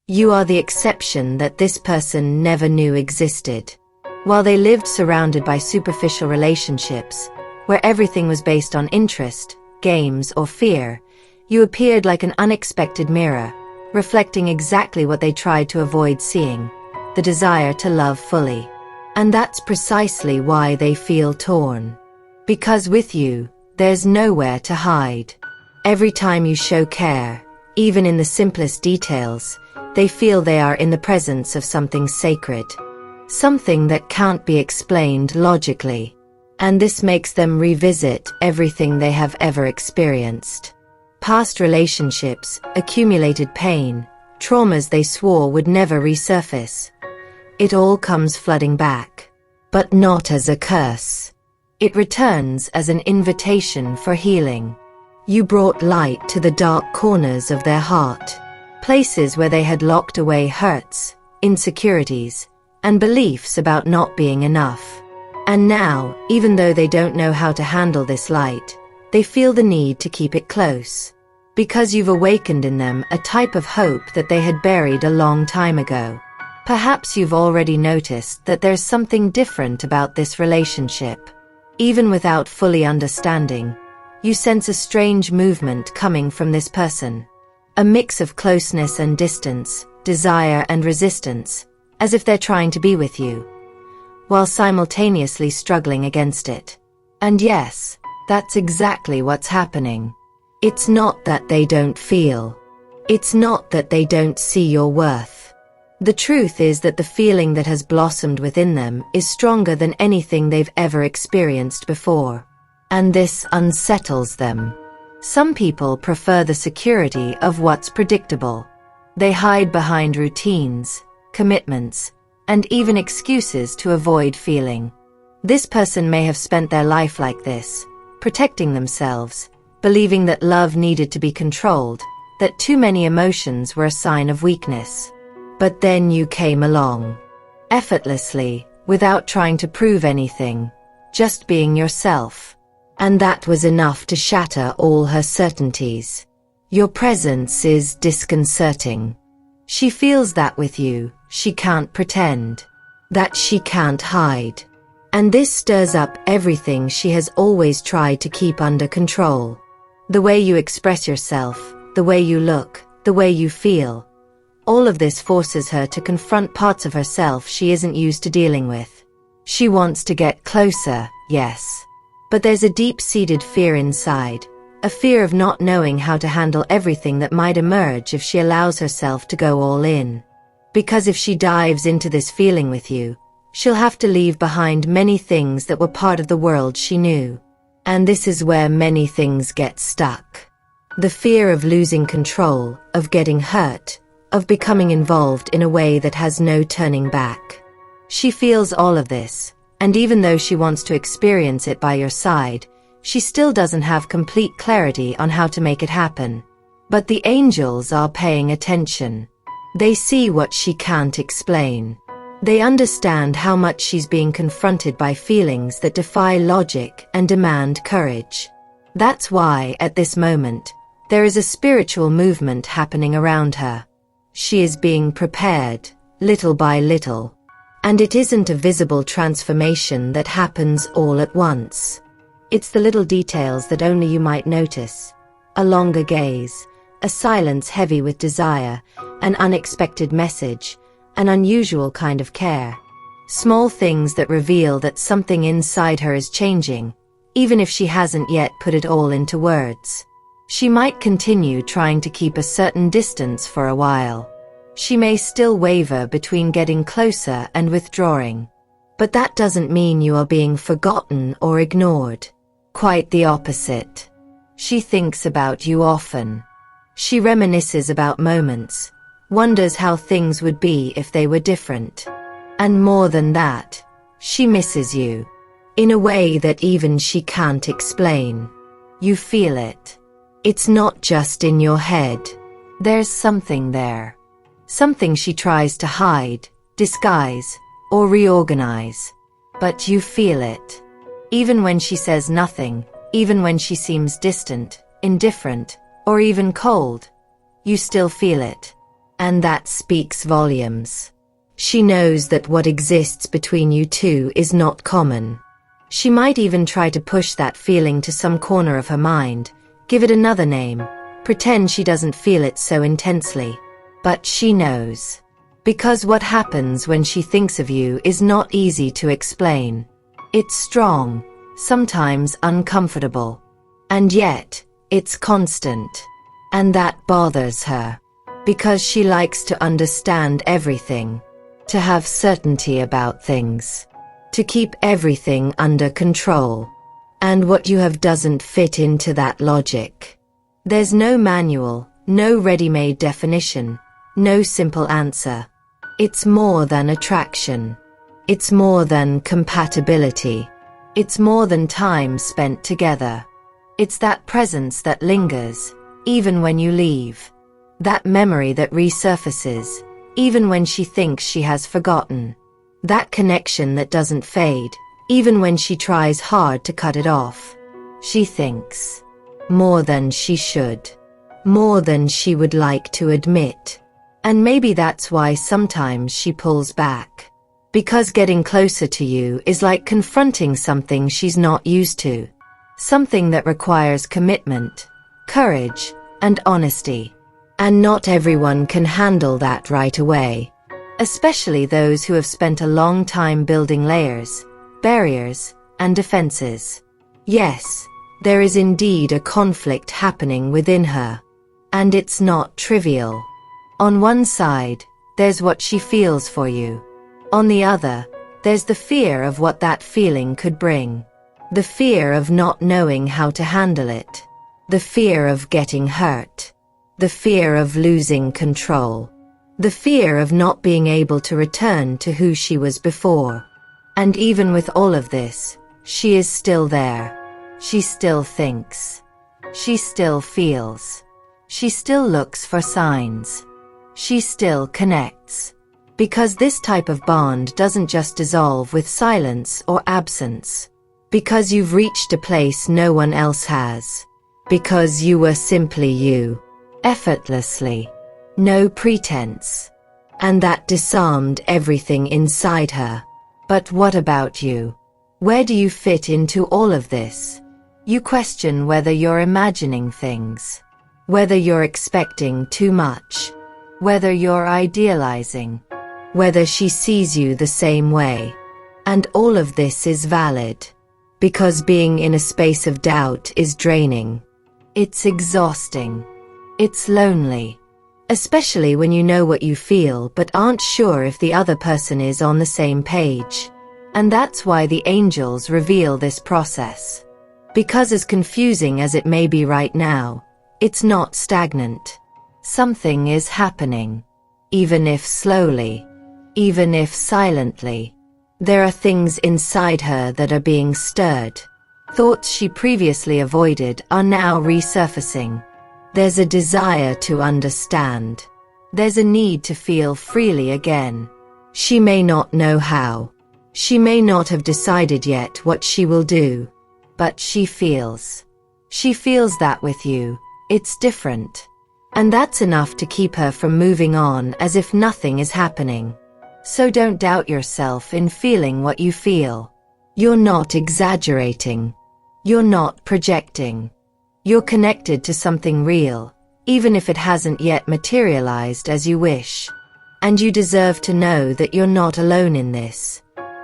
You are the exception that this person never knew existed. While they lived surrounded by superficial relationships, where everything was based on interest, games, or fear, you appeared like an unexpected mirror, reflecting exactly what they tried to avoid seeing, the desire to love fully. And that's precisely why they feel torn. Because with you, there's nowhere to hide. Every time you show care, even in the simplest details, they feel they are in the presence of something sacred. Something that can't be explained logically. And this makes them revisit everything they have ever experienced. Past relationships, accumulated pain, traumas they swore would never resurface. It all comes flooding back. But not as a curse. It returns as an invitation for healing. You brought light to the dark corners of their heart. Places where they had locked away hurts, insecurities, and beliefs about not being enough. And now, even though they don't know how to handle this light, they feel the need to keep it close. Because you've awakened in them a type of hope that they had buried a long time ago. Perhaps you've already noticed that there's something different about this relationship. Even without fully understanding, you sense a strange movement coming from this person. A mix of closeness and distance, desire and resistance, as if they're trying to be with you, while simultaneously struggling against it. And yes, that's exactly what's happening. It's not that they don't feel. It's not that they don't see your worth. The truth is that the feeling that has blossomed within them is stronger than anything they've ever experienced before. And this unsettles them. Some people prefer the security of what's predictable. They hide behind routines, commitments, and even excuses to avoid feeling. This person may have spent their life like this, protecting themselves, believing that love needed to be controlled, that too many emotions were a sign of weakness. But then you came along. Effortlessly, without trying to prove anything, just being yourself. And that was enough to shatter all her certainties. Your presence is disconcerting. She feels that with you, she can't pretend. That she can't hide. And this stirs up everything she has always tried to keep under control. The way you express yourself, the way you look, the way you feel. All of this forces her to confront parts of herself she isn't used to dealing with. She wants to get closer, yes. But there's a deep-seated fear inside, a fear of not knowing how to handle everything that might emerge if she allows herself to go all in. Because if she dives into this feeling with you, she'll have to leave behind many things that were part of the world she knew. And this is where many things get stuck. The fear of losing control, of getting hurt, of becoming involved in a way that has no turning back. She feels all of this. And even though she wants to experience it by your side, she still doesn't have complete clarity on how to make it happen. But the angels are paying attention. They see what she can't explain. They understand how much she's being confronted by feelings that defy logic and demand courage. That's why, at this moment, there is a spiritual movement happening around her. She is being prepared, little by little. And it isn't a visible transformation that happens all at once. It's the little details that only you might notice. A longer gaze, a silence heavy with desire, an unexpected message, an unusual kind of care. Small things that reveal that something inside her is changing, even if she hasn't yet put it all into words. She might continue trying to keep a certain distance for a while. She may still waver between getting closer and withdrawing. But that doesn't mean you are being forgotten or ignored. Quite the opposite. She thinks about you often. She reminisces about moments, wonders how things would be if they were different. And more than that, she misses you. In a way that even she can't explain. You feel it. It's not just in your head. There's something there. Something she tries to hide, disguise, or reorganize. But you feel it. Even when she says nothing, even when she seems distant, indifferent, or even cold, you still feel it. And that speaks volumes. She knows that what exists between you two is not common. She might even try to push that feeling to some corner of her mind, give it another name, pretend she doesn't feel it so intensely. But she knows. Because what happens when she thinks of you is not easy to explain. It's strong, sometimes uncomfortable. And yet, it's constant. And that bothers her. Because she likes to understand everything. To have certainty about things. To keep everything under control. And what you have doesn't fit into that logic. There's no manual, no ready-made definition, no simple answer. It's more than attraction. It's more than compatibility. It's more than time spent together. It's that presence that lingers, even when you leave. That memory that resurfaces, even when she thinks she has forgotten. That connection that doesn't fade, even when she tries hard to cut it off. She thinks. More than she should. More than she would like to admit. And maybe that's why sometimes she pulls back. Because getting closer to you is like confronting something she's not used to. Something that requires commitment, courage, and honesty. And not everyone can handle that right away. Especially those who have spent a long time building layers, barriers, and defenses. Yes, there is indeed a conflict happening within her. And it's not trivial. On one side, there's what she feels for you. On the other, there's the fear of what that feeling could bring. The fear of not knowing how to handle it. The fear of getting hurt. The fear of losing control. The fear of not being able to return to who she was before. And even with all of this, she is still there. She still thinks. She still feels. She still looks for signs. She still connects. Because this type of bond doesn't just dissolve with silence or absence. Because you've reached a place no one else has. Because you were simply you. Effortlessly. No pretense. And that disarmed everything inside her. But what about you? Where do you fit into all of this? You question whether you're imagining things. Whether you're expecting too much. Whether you're idealizing. Whether she sees you the same way. And all of this is valid. Because being in a space of doubt is draining. It's exhausting. It's lonely. Especially when you know what you feel but aren't sure if the other person is on the same page. And that's why the angels reveal this process. Because as confusing as it may be right now, it's not stagnant. Something is happening. Even if slowly. Even if silently. There are things inside her that are being stirred. Thoughts she previously avoided are now resurfacing. There's a desire to understand. There's a need to feel freely again. She may not know how. She may not have decided yet what she will do. But she feels. She feels that with you. It's different. And that's enough to keep her from moving on as if nothing is happening. So don't doubt yourself in feeling what you feel. You're not exaggerating. You're not projecting. You're connected to something real, even if it hasn't yet materialized as you wish. And you deserve to know that you're not alone in this.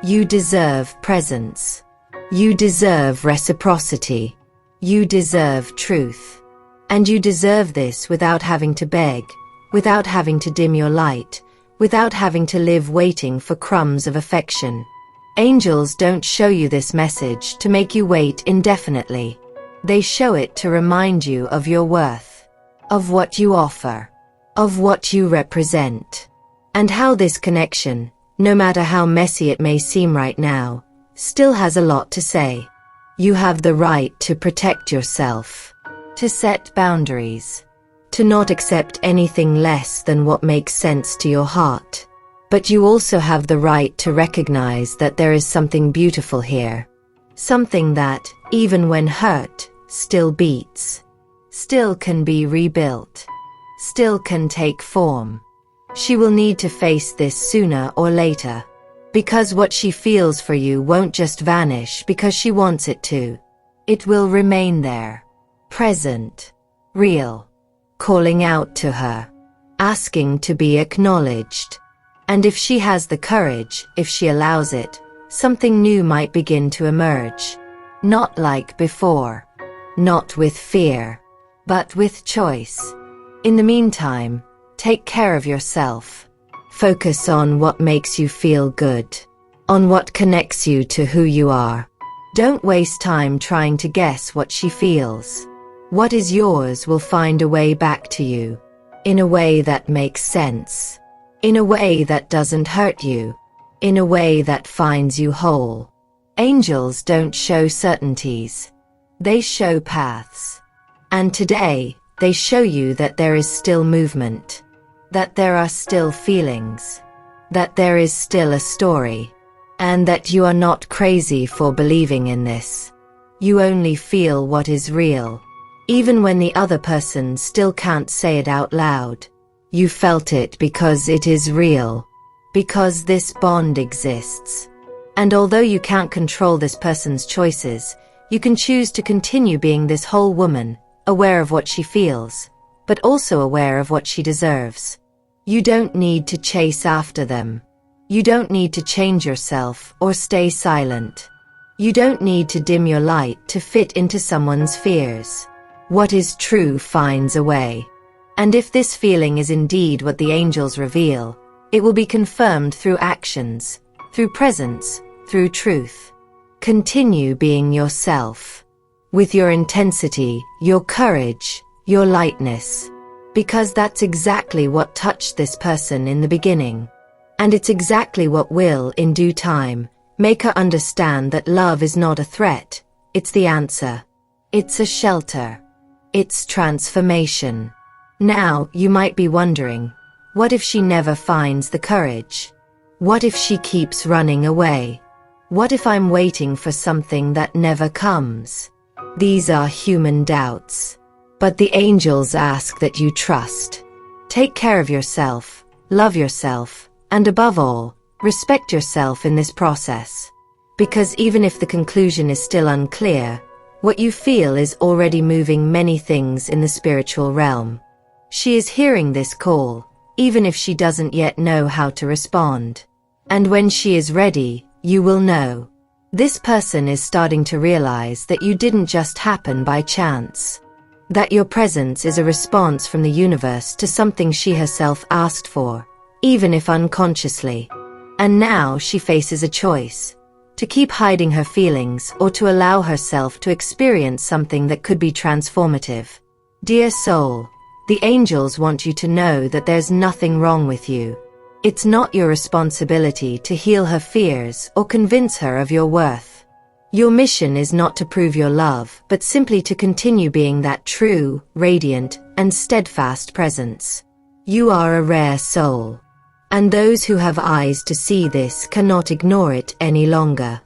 You deserve presence. You deserve reciprocity. You deserve truth. And you deserve this without having to beg, without having to dim your light, without having to live waiting for crumbs of affection. Angels don't show you this message to make you wait indefinitely. They show it to remind you of your worth, of what you offer, of what you represent, and how this connection, no matter how messy it may seem right now, still has a lot to say. You have the right to protect yourself, to set boundaries, to not accept anything less than what makes sense to your heart. But you also have the right to recognize that there is something beautiful here. Something that, even when hurt, still beats, still can be rebuilt, still can take form. She will need to face this sooner or later. Because what she feels for you won't just vanish because she wants it to. It will remain there. Present. Real. Calling out to her. Asking to be acknowledged. And if she has the courage, if she allows it, something new might begin to emerge. Not like before. Not with fear. But with choice. In the meantime, take care of yourself. Focus on what makes you feel good. On what connects you to who you are. Don't waste time trying to guess what she feels. What is yours will find a way back to you. In a way that makes sense. In a way that doesn't hurt you. In a way that finds you whole. Angels don't show certainties. They show paths. And today, they show you that there is still movement. That there are still feelings. That there is still a story. And that you are not crazy for believing in this. You only feel what is real. Even when the other person still can't say it out loud. You felt it because it is real. Because this bond exists. And although you can't control this person's choices, you can choose to continue being this whole woman, aware of what she feels, but also aware of what she deserves. You don't need to chase after them. You don't need to change yourself or stay silent. You don't need to dim your light to fit into someone's fears. What is true finds a way. And if this feeling is indeed what the angels reveal, it will be confirmed through actions, through presence, through truth. Continue being yourself. With your intensity, your courage, your lightness. Because that's exactly what touched this person in the beginning. And it's exactly what will, in due time, make her understand that love is not a threat, it's the answer. It's a shelter. It's transformation. Now, you might be wondering, what if she never finds the courage? What if she keeps running away? What if I'm waiting for something that never comes? These are human doubts. But the angels ask that you trust. Take care of yourself, love yourself, and above all, respect yourself in this process. Because even if the conclusion is still unclear, what you feel is already moving many things in the spiritual realm. She is hearing this call, even if she doesn't yet know how to respond. And when she is ready, you will know. This person is starting to realize that you didn't just happen by chance. That your presence is a response from the universe to something she herself asked for, even if unconsciously. And now she faces a choice. To keep hiding her feelings or to allow herself to experience something that could be transformative. Dear soul, the angels want you to know that there's nothing wrong with you. It's not your responsibility to heal her fears or convince her of your worth. Your mission is not to prove your love, but simply to continue being that true, radiant, and steadfast presence. You are a rare soul. And those who have eyes to see this cannot ignore it any longer.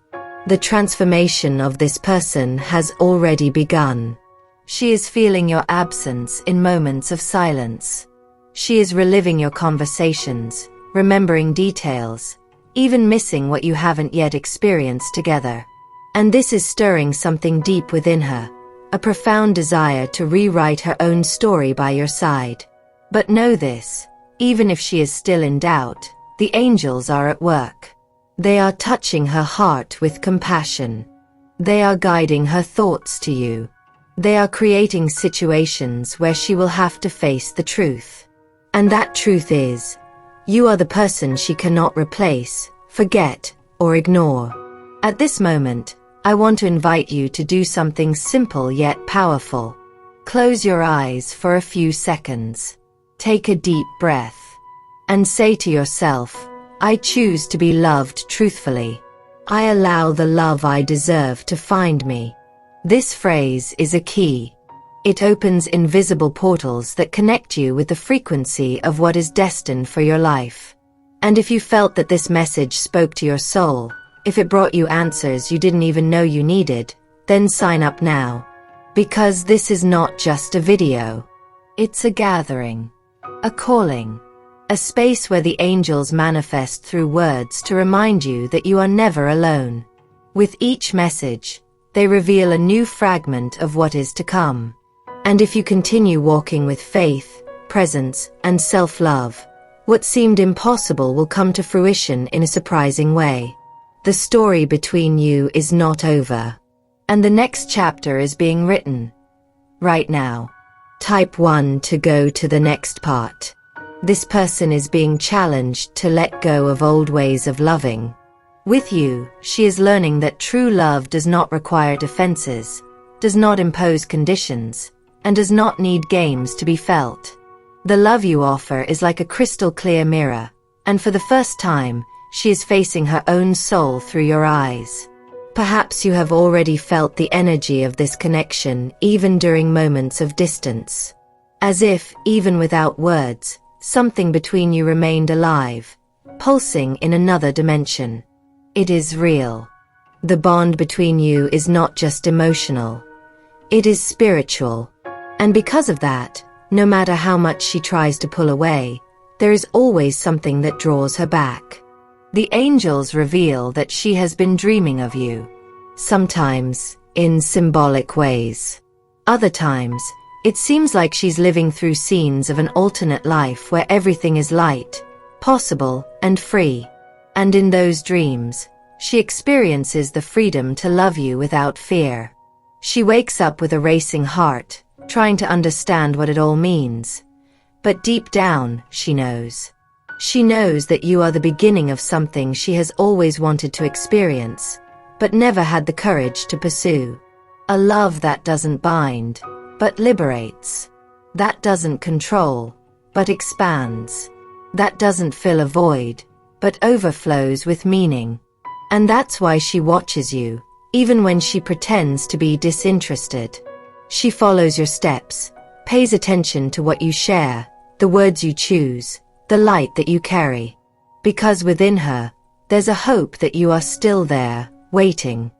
The transformation of this person has already begun. She is feeling your absence in moments of silence. She is reliving your conversations, remembering details, even missing what you haven't yet experienced together. And this is stirring something deep within her, a profound desire to rewrite her own story by your side. But know this, even if she is still in doubt, the angels are at work. They are touching her heart with compassion. They are guiding her thoughts to you. They are creating situations where she will have to face the truth. And that truth is, you are the person she cannot replace, forget, or ignore. At this moment, I want to invite you to do something simple yet powerful. Close your eyes for a few seconds. Take a deep breath. And say to yourself, I choose to be loved truthfully. I allow the love I deserve to find me. This phrase is a key. It opens invisible portals that connect you with the frequency of what is destined for your life. And if you felt that this message spoke to your soul, if it brought you answers you didn't even know you needed, then sign up now. Because this is not just a video. It's a gathering. A calling. A space where the angels manifest through words to remind you that you are never alone. With each message, they reveal a new fragment of what is to come. And if you continue walking with faith, presence, and self-love, what seemed impossible will come to fruition in a surprising way. The story between you is not over. And the next chapter is being written. Right now. Type 1 to go to the next part. This person is being challenged to let go of old ways of loving. With you, she is learning that true love does not require defenses, does not impose conditions, and does not need games to be felt. The love you offer is like a crystal clear mirror, and for the first time, she is facing her own soul through your eyes. Perhaps you have already felt the energy of this connection even during moments of distance. As if, even without words, something between you remained alive, pulsing in another dimension. It is real. The bond between you is not just emotional. It is spiritual. And because of that, no matter how much she tries to pull away, there is always something that draws her back. The angels reveal that she has been dreaming of you. Sometimes, in symbolic ways. Other times, it seems like she's living through scenes of an alternate life where everything is light, possible, and free. And in those dreams, she experiences the freedom to love you without fear. She wakes up with a racing heart, trying to understand what it all means. But deep down, she knows. She knows that you are the beginning of something she has always wanted to experience, but never had the courage to pursue. A love that doesn't bind, but liberates. That doesn't control, but expands. That doesn't fill a void, but overflows with meaning. And that's why she watches you, even when she pretends to be disinterested. She follows your steps, pays attention to what you share, the words you choose, the light that you carry. Because within her, there's a hope that you are still there, waiting.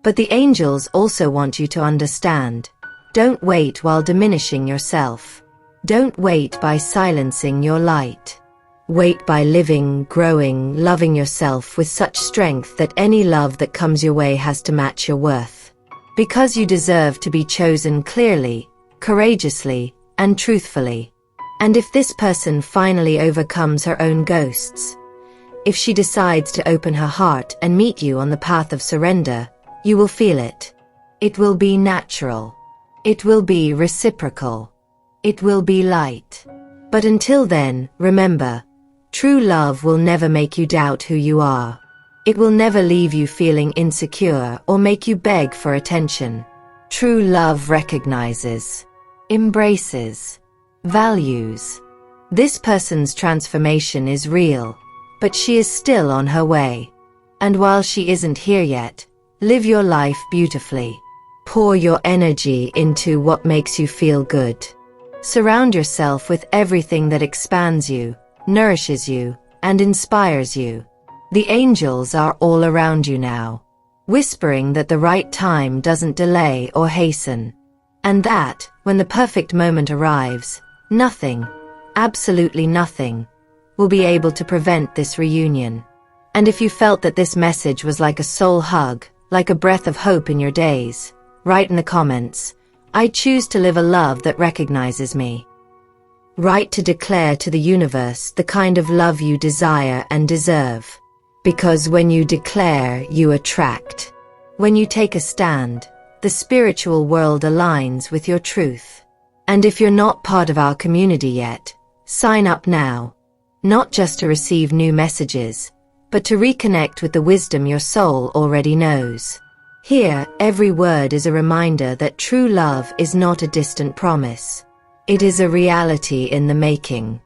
But the angels also want you to understand. Don't wait while diminishing yourself. Don't wait by silencing your light. Wait by living, growing, loving yourself with such strength that any love that comes your way has to match your worth. Because you deserve to be chosen clearly, courageously, and truthfully. And if this person finally overcomes her own ghosts, if she decides to open her heart and meet you on the path of surrender, you will feel it. It will be natural. It will be reciprocal. It will be light. But until then, remember, true love will never make you doubt who you are. It will never leave you feeling insecure or make you beg for attention. True love recognizes, embraces, values. This person's transformation is real, but she is still on her way. And while she isn't here yet, live your life beautifully. Pour your energy into what makes you feel good. Surround yourself with everything that expands you, nourishes you, and inspires you. The angels are all around you now, whispering that the right time doesn't delay or hasten. And that, when the perfect moment arrives, nothing, absolutely nothing, will be able to prevent this reunion. And if you felt that this message was like a soul hug, like a breath of hope in your days, write in the comments, I choose to live a love that recognizes me. Write to declare to the universe the kind of love you desire and deserve. Because when you declare, you attract. When you take a stand, the spiritual world aligns with your truth. And if you're not part of our community yet, sign up now. Not just to receive new messages, but to reconnect with the wisdom your soul already knows. Here, every word is a reminder that true love is not a distant promise. It is a reality in the making.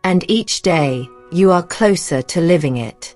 And each day, you are closer to living it.